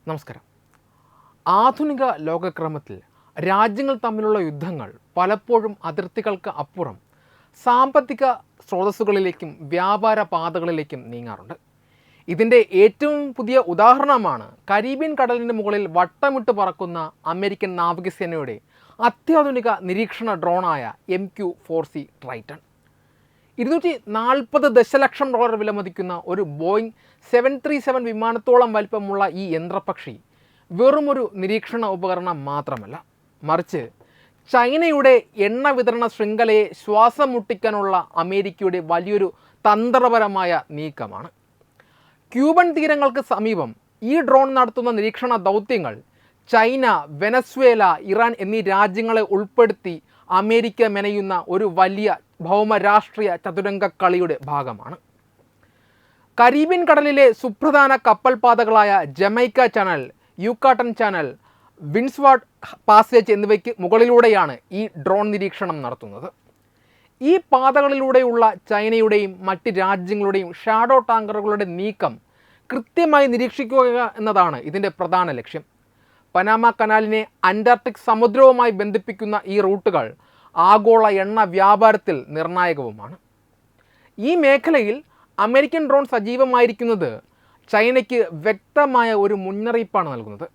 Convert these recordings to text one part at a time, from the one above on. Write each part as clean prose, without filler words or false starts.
നമസ്കാരം. ആധുനിക ലോകക്രമത്തിൽ രാജ്യങ്ങൾ തമ്മിലുള്ള യുദ്ധങ്ങൾ പലപ്പോഴും അതിർത്തികൾക്ക് അപ്പുറം സാമ്പത്തിക സ്രോതസ്സുകളിലേക്കും വ്യാപാര പാതകളിലേക്കും നീങ്ങാറുണ്ട്. ഇതിൻ്റെ ഏറ്റവും പുതിയ ഉദാഹരണമാണ് കരീബിയൻ കടലിന് മുകളിൽ വട്ടമിട്ട് പറക്കുന്ന അമേരിക്കൻ നാവികസേനയുടെ അത്യാധുനിക നിരീക്ഷണ ഡ്രോണായ MQ-4C ട്രൈറ്റൺ. 240 ദശലക്ഷം ഡോളർ വിലമതിക്കുന്ന ഒരു ബോയിങ് 737 വിമാനത്തോളം വലിപ്പമുള്ള ഈ യന്ത്രപക്ഷി വെറുമൊരു നിരീക്ഷണ ഉപകരണം മാത്രമല്ല, മറിച്ച് ചൈനയുടെ എണ്ണ വിതരണ ശൃംഖലയെ ശ്വാസം മുട്ടിക്കാനുള്ള അമേരിക്കയുടെ വലിയൊരു തന്ത്രപരമായ നീക്കമാണ്. ക്യൂബൻ തീരങ്ങൾക്ക് സമീപം ഈ ഡ്രോൺ നടത്തുന്ന നിരീക്ഷണ ദൗത്യങ്ങൾ ചൈന, വെനസ്വേല, ഇറാൻ എന്നീ രാജ്യങ്ങളെ ഉൾപ്പെടുത്തി അമേരിക്ക മെനയുന്ന ഒരു വലിയ ഭൗമരാഷ്ട്രീയ ചതുരംഗ കളിയുടെ ഭാഗമാണ്. കരീബിയൻ കടലിലെ സുപ്രധാന കപ്പൽ പാതകളായ ജമൈക്ക ചാനൽ, യുക്കാട്ടൻ ചാനൽ, വിൻഡ്സ്വാർഡ് പാസേജ് എന്നിവയ്ക്ക് മുകളിലൂടെയാണ് ഈ ഡ്രോൺ നിരീക്ഷണം നടത്തുന്നത്. ഈ പാതകളിലൂടെയുള്ള ചൈനയുടെയും മറ്റ് രാജ്യങ്ങളുടെയും ഷാഡോ ടാങ്കറുകളുടെ നീക്കം കൃത്യമായി നിരീക്ഷിക്കുക എന്നതാണ് ഇതിൻ്റെ പ്രധാന ലക്ഷ്യം. പനാമ കനാലിനെ അന്റാർട്ടിക് സമുദ്രവുമായി ബന്ധിപ്പിക്കുന്ന ഈ റൂട്ടുകൾ ആഗോള എണ്ണ വ്യാപാരത്തിൽ നിർണായകവുമാണ്. ഈ മേഖലയിൽ അമേരിക്കൻ ഡ്രോൺ സജീവമായിരിക്കുന്നത് ചൈനയ്ക്ക് വ്യക്തമായ ഒരു മുന്നറിയിപ്പാണ് നൽകുന്നത്.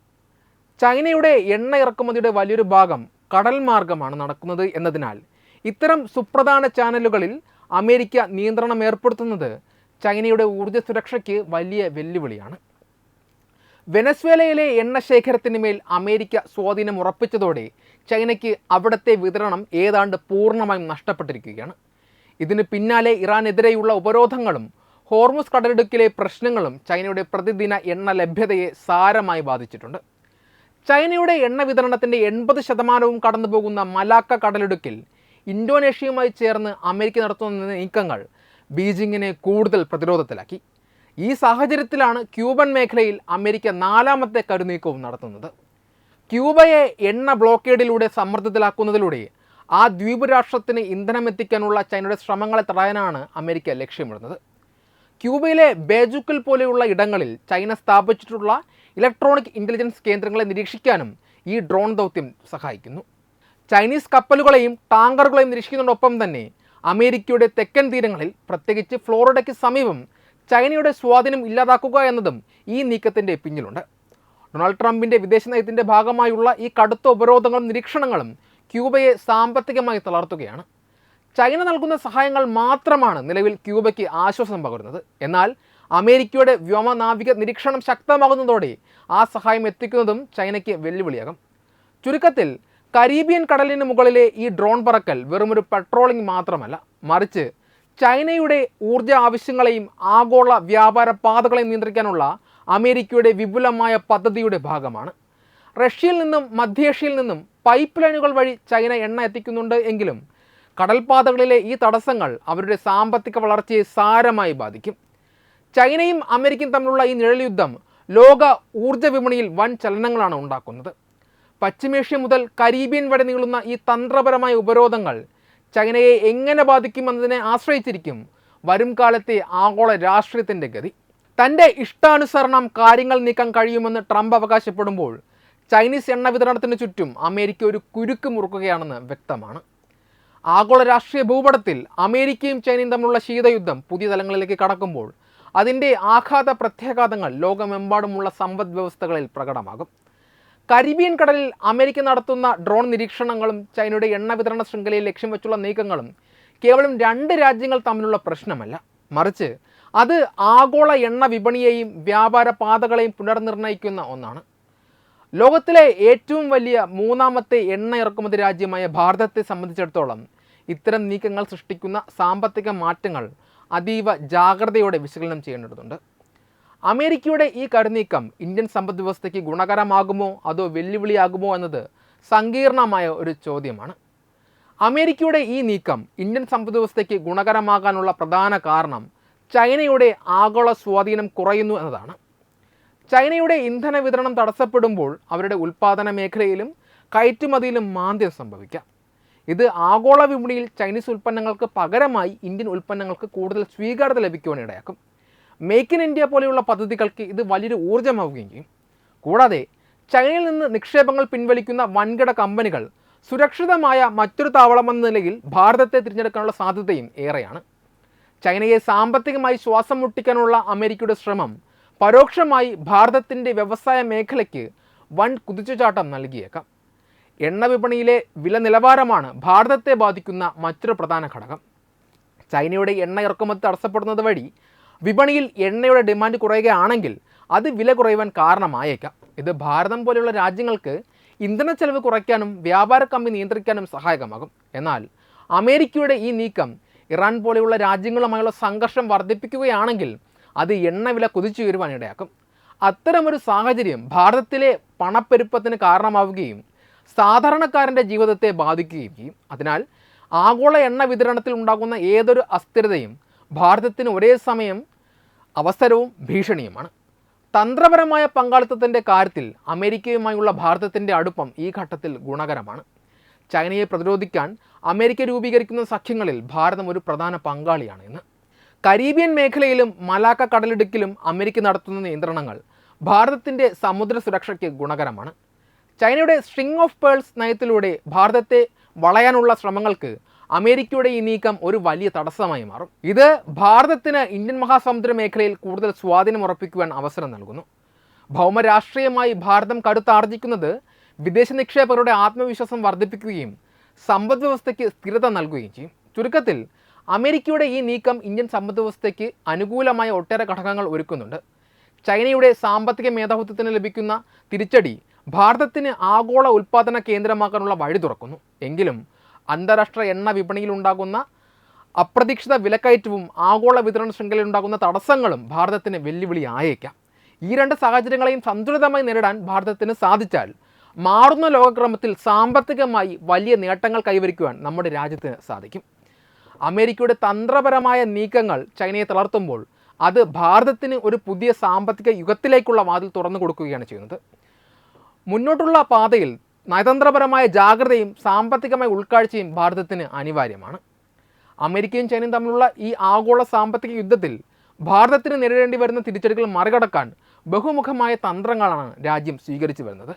ചൈനയുടെ എണ്ണ ഇറക്കുമതിയുടെ വലിയൊരു ഭാഗം കടൽ മാർഗമാണ് നടക്കുന്നത് എന്നതിനാൽ ഇത്തരം സുപ്രധാന ചാനലുകളിൽ അമേരിക്ക നിയന്ത്രണം ഏർപ്പെടുത്തുന്നത് ചൈനയുടെ ഊർജ്ജ സുരക്ഷയ്ക്ക് വലിയ വെല്ലുവിളിയാണ്. വെനസ്വേലയിലെ എണ്ണ ശേഖരത്തിന് മേൽ അമേരിക്ക സ്വാധീനം ഉറപ്പിച്ചതോടെ ചൈനയ്ക്ക് അവിടുത്തെ വിതരണം ഏതാണ്ട് പൂർണ്ണമായും നഷ്ടപ്പെട്ടിരിക്കുകയാണ്. ഇതിന് പിന്നാലെ ഇറാനെതിരെയുള്ള ഉപരോധങ്ങളും ഹോർമുസ് കടലിടുക്കിലെ പ്രശ്നങ്ങളും ചൈനയുടെ പ്രതിദിന എണ്ണ ലഭ്യതയെ സാരമായി ബാധിച്ചിട്ടുണ്ട്. ചൈനയുടെ എണ്ണ വിതരണത്തിൻ്റെ 80% കടന്നുപോകുന്ന മലാക്ക കടലിടുക്കിൽ ഇന്തോനേഷ്യയുമായി ചേർന്ന് അമേരിക്ക നടത്തുന്ന നീക്കങ്ങൾ ബീജിങ്ങിനെ കൂടുതൽ പ്രതിരോധത്തിലാക്കി. ഈ സാഹചര്യത്തിലാണ് ക്യൂബൻ മേഖലയിൽ അമേരിക്ക 4ാമത്തെ കരുനീക്കവും നടത്തുന്നത്. ക്യൂബയെ എണ്ണ ബ്ലോക്കേഡിലൂടെ സമ്മർദ്ദത്തിലാക്കുന്നതിലൂടെ ആ ദ്വീപ് രാഷ്ട്രത്തിന് ഇന്ധനമെത്തിക്കാനുള്ള ചൈനയുടെ ശ്രമങ്ങളെ തടയാനാണ് അമേരിക്ക ലക്ഷ്യമിടുന്നത്. ക്യൂബയിലെ ബേജുക്കൽ പോലെയുള്ള ഇടങ്ങളിൽ ചൈന സ്ഥാപിച്ചിട്ടുള്ള ഇലക്ട്രോണിക് ഇൻ്റലിജൻസ് കേന്ദ്രങ്ങളെ നിരീക്ഷിക്കാനും ഈ ഡ്രോൺ ദൗത്യം സഹായിക്കുന്നു. ചൈനീസ് കപ്പലുകളെയും ടാങ്കറുകളെയും നിരീക്ഷിക്കുന്നതോടൊപ്പം തന്നെ അമേരിക്കയുടെ തെക്കൻ തീരങ്ങളിൽ, പ്രത്യേകിച്ച് ഫ്ലോറിഡയ്ക്ക് സമീപം ചൈനയുടെ സ്വാധീനം ഇല്ലാതാക്കുക എന്നതും ഈ നീക്കത്തിൻ്റെ പിന്നിലുണ്ട്. ഡൊണാൾഡ് ട്രംപിൻ്റെ വിദേശ നയത്തിൻ്റെ ഭാഗമായുള്ള ഈ കടുത്ത ഉപരോധങ്ങളും നിരീക്ഷണങ്ങളും ക്യൂബയെ സാമ്പത്തികമായി തളർത്തുകയാണ്. ചൈന നൽകുന്ന സഹായങ്ങൾ മാത്രമാണ് നിലവിൽ ക്യൂബയ്ക്ക് ആശ്വാസം പകരുന്നത്. എന്നാൽ അമേരിക്കയുടെ വ്യോമനാവിക നിരീക്ഷണം ശക്തമാകുന്നതോടെ ആ സഹായം എത്തിക്കുന്നതും ചൈനയ്ക്ക് വെല്ലുവിളിയാകും. ചുരുക്കത്തിൽ കരീബിയൻ കടലിന് മുകളിലെ ഈ ഡ്രോൺ പറക്കൽ വെറുമൊരു പെട്രോളിംഗ് മാത്രമല്ല, മറിച്ച് ചൈനയുടെ ഊർജ്ജ ആവശ്യങ്ങളെയും ആഗോള വ്യാപാര പാതകളെയും നിയന്ത്രിക്കാനുള്ള അമേരിക്കയുടെ വിപുലമായ പദ്ധതിയുടെ ഭാഗമാണ്. റഷ്യയിൽ നിന്നും മധ്യേഷ്യയിൽ നിന്നും പൈപ്പ് ലൈനുകൾ വഴി ചൈന എണ്ണ എത്തിക്കുന്നുണ്ട് എങ്കിലും കടൽപാതകളിലെ ഈ തടസ്സങ്ങൾ അവരുടെ സാമ്പത്തിക വളർച്ചയെ സാരമായി ബാധിക്കും. ചൈനയും അമേരിക്കയും തമ്മിലുള്ള ഈ നിഴൽ യുദ്ധം ലോക ഊർജ്ജ വിപണിയിൽ വൻ ചലനങ്ങളാണ് ഉണ്ടാക്കുന്നത്. പശ്ചിമേഷ്യ മുതൽ കരീബിയൻ വരെ നീളുന്ന ഈ തന്ത്രപരമായ ഉപരോധങ്ങൾ ചൈനയെ എങ്ങനെ ബാധിക്കുമെന്നതിനെ ആശ്രയിച്ചിരിക്കും വരും കാലത്തെ ആഗോള രാഷ്ട്രീയത്തിൻ്റെ ഗതി. തൻ്റെ ഇഷ്ടാനുസരണം കാര്യങ്ങൾ നീക്കാൻ കഴിയുമെന്ന് ട്രംപ് അവകാശപ്പെടുമ്പോൾ ചൈനീസ് എണ്ണ വിതരണത്തിന് ചുറ്റും അമേരിക്ക ഒരു കുരുക്ക് മുറുക്കുകയാണെന്ന് വ്യക്തമാണ്. ആഗോള രാഷ്ട്രീയ ഭൂപടത്തിൽ അമേരിക്കയും ചൈനയും തമ്മിലുള്ള ശീതയുദ്ധം പുതിയ തലങ്ങളിലേക്ക് കടക്കുമ്പോൾ അതിൻ്റെ ആഘാത പ്രത്യാഘാതങ്ങൾ ലോകമെമ്പാടുമുള്ള സമ്പദ് വ്യവസ്ഥകളിൽ പ്രകടമാകും. കരീബിയൻ കടലിൽ അമേരിക്ക നടത്തുന്ന ഡ്രോൺ നിരീക്ഷണങ്ങളും ചൈനയുടെ എണ്ണ വിതരണ ശൃംഖലയെ ലക്ഷ്യം വെച്ചുള്ള നീക്കങ്ങളും കേവലം 2 രാജ്യങ്ങൾ തമ്മിലുള്ള പ്രശ്നമല്ല, മറിച്ച് അത് ആഗോള എണ്ണ വിപണിയെയും വ്യാപാര പാതകളെയും പുനർനിർണ്ണയിക്കുന്ന ഒന്നാണ്. ലോകത്തിലെ ഏറ്റവും വലിയ 3ാമത്തെ എണ്ണ ഇറക്കുമതി രാജ്യമായ ഭാരതത്തെ സംബന്ധിച്ചിടത്തോളം ഇത്തരം നീക്കങ്ങൾ സൃഷ്ടിക്കുന്ന സാമ്പത്തിക മാറ്റങ്ങൾ അതീവ ജാഗ്രതയോടെ വിശകലനം ചെയ്യേണ്ടതുണ്ട്. അമേരിക്കയുടെ ഈ കരുനീക്കം ഇന്ത്യൻ സമ്പദ് വ്യവസ്ഥയ്ക്ക് ഗുണകരമാകുമോ അതോ വെല്ലുവിളിയാകുമോ എന്നത് സങ്കീർണമായ ഒരു ചോദ്യമാണ്. അമേരിക്കയുടെ ഈ നീക്കം ഇന്ത്യൻ സമ്പദ് വ്യവസ്ഥയ്ക്ക് ഗുണകരമാകാനുള്ള പ്രധാന കാരണം ചൈനയുടെ ആഗോള സ്വാധീനം കുറയുന്നു എന്നതാണ്. ചൈനയുടെ ഇന്ധന വിതരണം തടസ്സപ്പെടുമ്പോൾ അവരുടെ ഉൽപ്പാദന മേഖലയിലും കയറ്റുമതിയിലും മാന്ദ്യം സംഭവിക്കാം. ഇത് ആഗോള വിപണിയിൽ ചൈനീസ് ഉൽപ്പന്നങ്ങൾക്ക് പകരമായി ഇന്ത്യൻ ഉൽപ്പന്നങ്ങൾക്ക് കൂടുതൽ സ്വീകാര്യത ലഭിക്കുവാനിടയാക്കും. മേക്ക് ഇൻ ഇന്ത്യ പോലെയുള്ള പദ്ധതികൾക്ക് ഇത് വലിയൊരു ഊർജ്ജമാവുകയും ചെയ്യും. കൂടാതെ ചൈനയിൽ നിന്ന് നിക്ഷേപങ്ങൾ പിൻവലിക്കുന്ന വൻകിട കമ്പനികൾ സുരക്ഷിതമായ മറ്റൊരു താവളമെന്ന നിലയിൽ ഭാരതത്തെ തിരഞ്ഞെടുക്കാനുള്ള സാധ്യതയും ഏറെയാണ്. ചൈനയെ സാമ്പത്തികമായി ശ്വാസം മുട്ടിക്കാനുള്ള അമേരിക്കയുടെ ശ്രമം പരോക്ഷമായി ഭാരതത്തിൻ്റെ വ്യവസായ മേഖലയ്ക്ക് വൻ കുതിച്ചുചാട്ടം നൽകിയേക്കാം. എണ്ണ വിപണിയിലെ വില നിലവാരമാണ് ഭാരതത്തെ ബാധിക്കുന്ന മറ്റൊരു പ്രധാന ഘടകം. ചൈനയുടെ എണ്ണ ഇറക്കുമതി തടസ്സപ്പെടുന്നത് വഴി വിപണിയിൽ എണ്ണയുടെ ഡിമാൻഡ് കുറയുകയാണെങ്കിൽ അത് വില കുറയുവാൻ കാരണമായേക്കാം. ഇത് ഭാരതം പോലെയുള്ള രാജ്യങ്ങൾക്ക് ഇന്ധന ചെലവ് കുറയ്ക്കാനും വ്യാപാര കമ്പി നിയന്ത്രിക്കാനും സഹായകമാകും. എന്നാൽ അമേരിക്കയുടെ ഈ നീക്കം ഇറാൻ പോലെയുള്ള രാജ്യങ്ങളുമായുള്ള സംഘർഷം വർദ്ധിപ്പിക്കുകയാണെങ്കിൽ അത് എണ്ണവില കുതിച്ചുയരുവാൻ ഇടയാക്കും. അത്തരമൊരു സാഹചര്യം ഭാരതത്തിലെ പണപ്പെരുപ്പത്തിന് കാരണമാവുകയും സാധാരണക്കാരൻ്റെ ജീവിതത്തെ ബാധിക്കുകയും ചെയ്യും. അതിനാൽ ആഗോള എണ്ണ വിതരണത്തിൽ ഉണ്ടാകുന്ന ഏതൊരു അസ്ഥിരതയും ഭാരതത്തിന് ഒരേ സമയം അവസരവും ഭീഷണിയുമാണ്. തന്ത്രപരമായ പങ്കാളിത്തത്തിൻ്റെ കാര്യത്തിൽ അമേരിക്കയുമായുള്ള ഭാരതത്തിൻ്റെ അടുപ്പം ഈ ഘട്ടത്തിൽ ഗുണകരമാണ്. ചൈനയെ പ്രതിരോധിക്കാൻ അമേരിക്ക രൂപീകരിക്കുന്ന സഖ്യങ്ങളിൽ ഭാരതം ഒരു പ്രധാന പങ്കാളിയാണ് ഇന്ന്. കരീബിയൻ മേഖലയിലും മലാക്ക കടലിടുക്കിലും അമേരിക്ക നടത്തുന്ന നിയന്ത്രണങ്ങൾ ഭാരതത്തിൻ്റെ സമുദ്ര സുരക്ഷയ്ക്ക് ഗുണകരമാണ്. ചൈനയുടെ സ്ട്രിംഗ് ഓഫ് പേൾസ് നയത്തിലൂടെ ഭാരതത്തെ വളയാനുള്ള ശ്രമങ്ങൾക്ക് അമേരിക്കയുടെ ഈ നീക്കം ഒരു വലിയ തടസ്സമായി മാറും. ഇത് ഭാരതത്തിന് ഇന്ത്യൻ മഹാസമുദ്ര മേഖലയിൽ കൂടുതൽ സ്വാധീനം ഉറപ്പിക്കുവാൻ അവസരം നൽകുന്നു. ഭൗമരാഷ്ട്രീയമായി ഭാരതം കരുത്താർജിക്കുന്നത് വിദേശ നിക്ഷേപകരുടെ ആത്മവിശ്വാസം വർദ്ധിപ്പിക്കുകയും സമ്പദ് വ്യവസ്ഥയ്ക്ക് സ്ഥിരത നൽകുകയും ചെയ്യും. ചുരുക്കത്തിൽ അമേരിക്കയുടെ ഈ നീക്കം ഇന്ത്യൻ സമ്പദ് വ്യവസ്ഥയ്ക്ക് അനുകൂലമായ ഒട്ടേറെ ഘടകങ്ങൾ ഒരുക്കുന്നുണ്ട്. ചൈനയുടെ സാമ്പത്തിക മേധാവിത്വത്തിന് ലഭിക്കുന്ന തിരിച്ചടി ഭാരതത്തിന് ആഗോള ഉൽപ്പാദന കേന്ദ്രമാക്കാനുള്ള വഴി തുറക്കുന്നു. എങ്കിലും അന്താരാഷ്ട്ര എണ്ണ വിപണിയിലുണ്ടാകുന്ന അപ്രതീക്ഷിത വിലക്കയറ്റവും ആഗോള വിതരണ ശൃംഖലയിലുണ്ടാകുന്ന തടസ്സങ്ങളും ഭാരതത്തിന് വെല്ലുവിളിയായേക്കാം. ഈ രണ്ട് സാഹചര്യങ്ങളെയും സന്തുലിതമായി നേരിടാൻ ഭാരതത്തിന് സാധിച്ചാൽ മാറുന്ന ലോകക്രമത്തിൽ സാമ്പത്തികമായി വലിയ നേട്ടങ്ങൾ കൈവരിക്കുവാൻ നമ്മുടെ രാജ്യത്തിന് സാധിക്കും. അമേരിക്കയുടെ തന്ത്രപരമായ നീക്കങ്ങൾ ചൈനയെ തളർത്തുമ്പോൾ അത് ഭാരതത്തിന് ഒരു പുതിയ സാമ്പത്തിക യുഗത്തിലേക്കുള്ള വാതിൽ തുറന്നു കൊടുക്കുകയാണ് ചെയ്യുന്നത്. മുന്നോട്ടുള്ള പാതയിൽ നയതന്ത്രപരമായ ജാഗ്രതയും സാമ്പത്തികമായ ഉൾക്കാഴ്ചയും ഭാരതത്തിന് അനിവാര്യമാണ്. അമേരിക്കയും ചൈനയും തമ്മിലുള്ള ഈ ആഗോള സാമ്പത്തിക യുദ്ധത്തിൽ ഭാരതത്തിന് നേരിടേണ്ടി വരുന്ന തിരിച്ചടികൾ മറികടക്കാൻ ബഹുമുഖമായ തന്ത്രങ്ങളാണ് രാജ്യം സ്വീകരിച്ചു വരുന്നത്.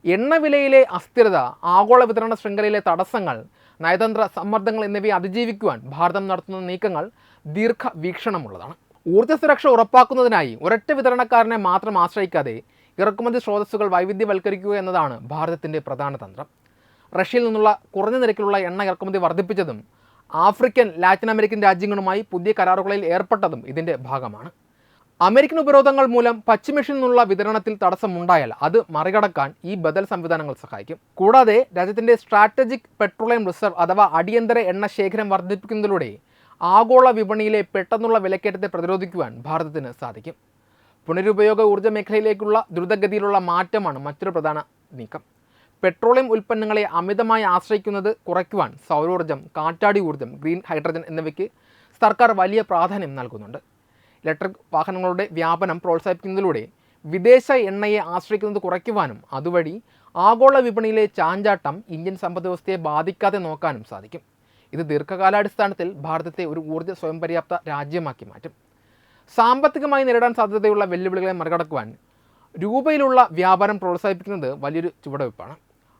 എണ്ണവിലയിലെ അസ്ഥിരത, ആഗോള വിതരണ ശൃംഖലയിലെ തടസ്സങ്ങൾ, നയതന്ത്ര സമ്മർദ്ദങ്ങൾ എന്നിവയെ അതിജീവിക്കുവാൻ ഭാരതം നടത്തുന്ന നീക്കങ്ങൾ ദീർഘവീക്ഷണമുള്ളതാണ്. ഊർജ്ജ സുരക്ഷ ഉറപ്പാക്കുന്നതിനായി ഒരൊറ്റ വിതരണക്കാരനെ മാത്രം ആശ്രയിക്കാതെ ഇറക്കുമതി സ്രോതസ്സുകൾ വൈവിധ്യവൽക്കരിക്കുക എന്നതാണ് ഭാരതത്തിൻ്റെ പ്രധാന തന്ത്രം. റഷ്യയിൽ നിന്നുള്ള കുറഞ്ഞ നിരക്കിലുള്ള എണ്ണ ഇറക്കുമതി വർദ്ധിപ്പിച്ചതും ആഫ്രിക്കൻ, ലാറ്റിൻ അമേരിക്കൻ രാജ്യങ്ങളുമായി പുതിയ കരാറുകളിൽ ഏർപ്പെട്ടതും ഇതിൻ്റെ ഭാഗമാണ്. അമേരിക്കൻ ഉപരോധങ്ങൾ മൂലം പശ്ചിമേഷ്യയിൽ നിന്നുള്ള വിതരണത്തിൽ തടസ്സമുണ്ടായാൽ അത് മറികടക്കാൻ ഈ ബദൽ സംവിധാനങ്ങൾ സഹായിക്കും. കൂടാതെ രാജ്യത്തിൻ്റെ സ്ട്രാറ്റജിക് പെട്രോളിയം റിസർവ് അഥവാ അടിയന്തര എണ്ണ ശേഖരം വർദ്ധിപ്പിക്കുന്നതിലൂടെ ആഗോള വിപണിയിലെ പെട്ടെന്നുള്ള വിലക്കയറ്റത്തെ പ്രതിരോധിക്കുവാൻ ഭാരതത്തിന് സാധിക്കും. പുനരുപയോഗ ഊർജ്ജ മേഖലയിലേക്കുള്ള ദ്രുതഗതിയിലുള്ള മാറ്റമാണ് മറ്റൊരു പ്രധാന നീക്കം. പെട്രോളിയം ഉൽപ്പന്നങ്ങളെ അമിതമായി ആശ്രയിക്കുന്നത് കുറയ്ക്കുവാൻ സൗരോർജ്ജം, കാറ്റാടി ഊർജ്ജം, ഗ്രീൻ ഹൈഡ്രജൻ എന്നിവയ്ക്ക് സർക്കാർ വലിയ പ്രാധാന്യം നൽകുന്നുണ്ട്. ഇലക്ട്രിക് വാഹനങ്ങളുടെ വ്യാപനം പ്രോത്സാഹിപ്പിക്കുന്നതിലൂടെ വിദേശ എണ്ണയെ ആശ്രയിക്കുന്നത് കുറയ്ക്കുവാനും അതുവഴി ആഗോള വിപണിയിലെ ചാഞ്ചാട്ടം ഇന്ത്യൻ സമ്പദ് വ്യവസ്ഥയെ ബാധിക്കാതെ നോക്കാനും സാധിക്കും. ഇത് ദീർഘകാലാടിസ്ഥാനത്തിൽ ഭാരതത്തെ ഒരു ഊർജ്ജ സ്വയം പര്യാപ്ത രാജ്യമാക്കി മാറ്റും. സാമ്പത്തികമായി നേരിടാൻ സാധ്യതയുള്ള വെല്ലുവിളികളെ മറികടക്കുവാൻ രൂപയിലുള്ള വ്യാപാരം പ്രോത്സാഹിപ്പിക്കുന്നത് വലിയൊരു ചുവടുവയ്പ്പാണ്.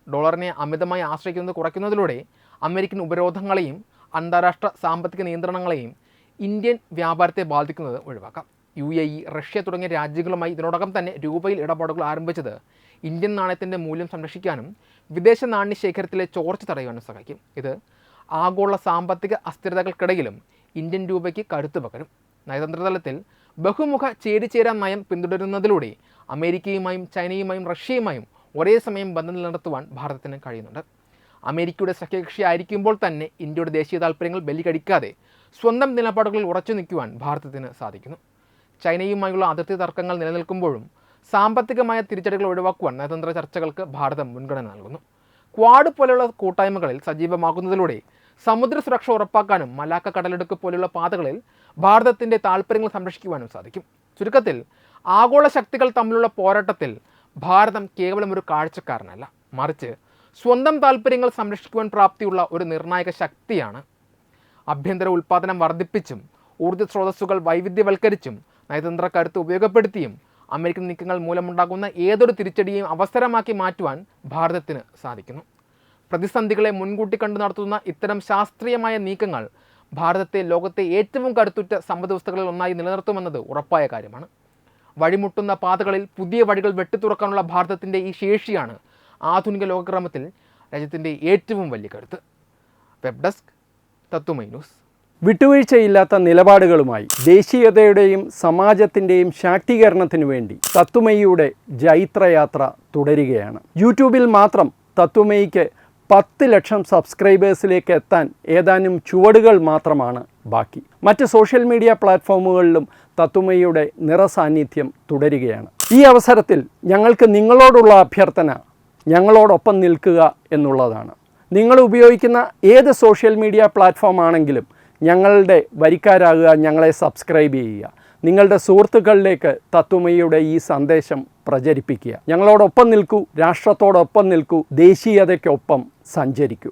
ഡോളറിനെ അമിതമായി ആശ്രയിക്കുന്നത് കുറയ്ക്കുന്നതിലൂടെ അമേരിക്കൻ ഉപരോധങ്ങളെയും അന്താരാഷ്ട്ര സാമ്പത്തിക നിയന്ത്രണങ്ങളെയും ഇന്ത്യൻ വ്യാപാരത്തെ ബാധിക്കുന്നത് ഒഴിവാക്കാം. UAE, റഷ്യ തുടങ്ങിയ രാജ്യങ്ങളുമായി ഇതിനോടകം തന്നെ രൂപയിൽ ഇടപാടുകൾ ആരംഭിച്ചത് ഇന്ത്യൻ നാണയത്തിൻ്റെ മൂല്യം സംരക്ഷിക്കാനും വിദേശ നാണ്യ ശേഖരത്തിലെ ചോർച്ച തടയുവാനും സഹായിക്കും. ഇത് ആഗോള സാമ്പത്തിക അസ്ഥിരതകൾക്കിടയിലും ഇന്ത്യൻ രൂപയ്ക്ക് കരുത്ത് പകരും. നയതന്ത്രതലത്തിൽ ബഹുമുഖ ചേരിചേരാൻ നയം പിന്തുടരുന്നതിലൂടെ അമേരിക്കയുമായും ചൈനയുമായും റഷ്യയുമായും ഒരേ സമയം ബന്ധം നിലനിർത്തുവാൻ ഭാരതത്തിന് കഴിയുന്നുണ്ട്. അമേരിക്കയുടെ സഖ്യകക്ഷിയായിരിക്കുമ്പോൾ തന്നെ ഇന്ത്യയുടെ ദേശീയ താൽപ്പര്യങ്ങൾ ബലികടിക്കാതെ സ്വന്തം നിലപാടുകളിൽ ഉറച്ചു നിൽക്കുവാൻ ഭാരതത്തിന് സാധിക്കുന്നു. ചൈനയുമായുള്ള അതിർത്തി തർക്കങ്ങൾ നിലനിൽക്കുമ്പോഴും സാമ്പത്തികമായ തിരിച്ചടികൾ ഒഴിവാക്കുവാൻ നയതന്ത്ര ചർച്ചകൾക്ക് ഭാരതം മുൻഗണന നൽകുന്നു. ക്വാഡ് പോലെയുള്ള കൂട്ടായ്മകളിൽ സജീവമാകുന്നതിലൂടെ സമുദ്ര സുരക്ഷ ഉറപ്പാക്കാനും മലാക്ക കടലെടുക്ക് പോലെയുള്ള പാതകളിൽ ഭാരതത്തിൻ്റെ താൽപ്പര്യങ്ങൾ സംരക്ഷിക്കുവാനും സാധിക്കും. ചുരുക്കത്തിൽ ആഗോള ശക്തികൾ തമ്മിലുള്ള പോരാട്ടത്തിൽ ഭാരതം കേവലം ഒരു കാഴ്ചക്കാരനല്ല, മറിച്ച് സ്വന്തം താൽപ്പര്യങ്ങൾ സംരക്ഷിക്കുവാൻ പ്രാപ്തിയുള്ള ഒരു നിർണായക ശക്തിയാണ്. ആഭ്യന്തര ഉൽപ്പാദനം വർദ്ധിപ്പിച്ചും ഊർജ്ജ സ്രോതസ്സുകൾ വൈവിധ്യവൽക്കരിച്ചും നയതന്ത്ര കരുത്ത് ഉപയോഗപ്പെടുത്തിയും അമേരിക്കൻ നീക്കങ്ങൾ മൂലമുണ്ടാകുന്ന ഏതൊരു തിരിച്ചടിയെയും അവസരമാക്കി മാറ്റുവാൻ ഭാരതത്തിന് സാധിക്കുന്നു. പ്രതിസന്ധികളെ മുൻകൂട്ടി കണ്ടു നടത്തുന്ന ഇത്തരം ശാസ്ത്രീയമായ നീക്കങ്ങൾ ഭാരതത്തെ ലോകത്തെ ഏറ്റവും കരുത്തുറ്റ സമ്പദ്വ്യവസ്ഥകളിൽ ഒന്നായി നിലനിർത്തുമെന്നത് ഉറപ്പായ കാര്യമാണ്. വഴിമുട്ടുന്ന പാതകളിൽ പുതിയ വഴികൾ വെട്ടിത്തുറക്കാനുള്ള ഭാരതത്തിൻ്റെ ഈ ശേഷിയാണ് ആധുനിക ലോകക്രമത്തിൽ രാജ്യത്തിൻ്റെ ഏറ്റവും വലിയ കരുത്ത്. വെബ് ഡെസ്ക് തത്തുമൈ ന്യൂസ്. വിട്ടുവീഴ്ചയില്ലാത്ത നിലപാടുകളുമായി ദേശീയതയുടെയും സമാജത്തിൻ്റെയും ശാക്തീകരണത്തിനു വേണ്ടി തത്തുമൈയുടെ ജൈത്രയാത്ര തുടരുകയാണ്. യൂട്യൂബിൽ മാത്രം തത്തുമൈക്ക് 10 ലക്ഷം സബ്സ്ക്രൈബേഴ്സിലേക്ക് എത്താൻ ഏതാനും ചുവടുകൾ മാത്രമാണ് ബാക്കി. മറ്റ് സോഷ്യൽ മീഡിയ പ്ലാറ്റ്ഫോമുകളിലും തത്തുമൈയുടെ നിറസാന്നിധ്യം തുടരുകയാണ്. ഈ അവസരത്തിൽ ഞങ്ങൾക്ക് നിങ്ങളോടുള്ള അഭ്യർത്ഥന ഞങ്ങളോടൊപ്പം നിൽക്കുക എന്നുള്ളതാണ്. നിങ്ങൾ ഉപയോഗിക്കുന്ന ഏത് സോഷ്യൽ മീഡിയ പ്ലാറ്റ്ഫോം ആണെങ്കിലും ഞങ്ങളുടെ വരിക്കാരാകുക, ഞങ്ങളെ സബ്സ്ക്രൈബ് ചെയ്യുക, നിങ്ങളുടെ സുഹൃത്തുക്കളിലേക്ക് തത്തുമൈയുടെ ഈ സന്ദേശം പ്രചരിപ്പിക്കുക. ഞങ്ങളോടൊപ്പം നിൽക്കൂ, രാഷ്ട്രത്തോടൊപ്പം നിൽക്കൂ, ദേശീയതയ്ക്കൊപ്പം സഞ്ചരിക്കൂ.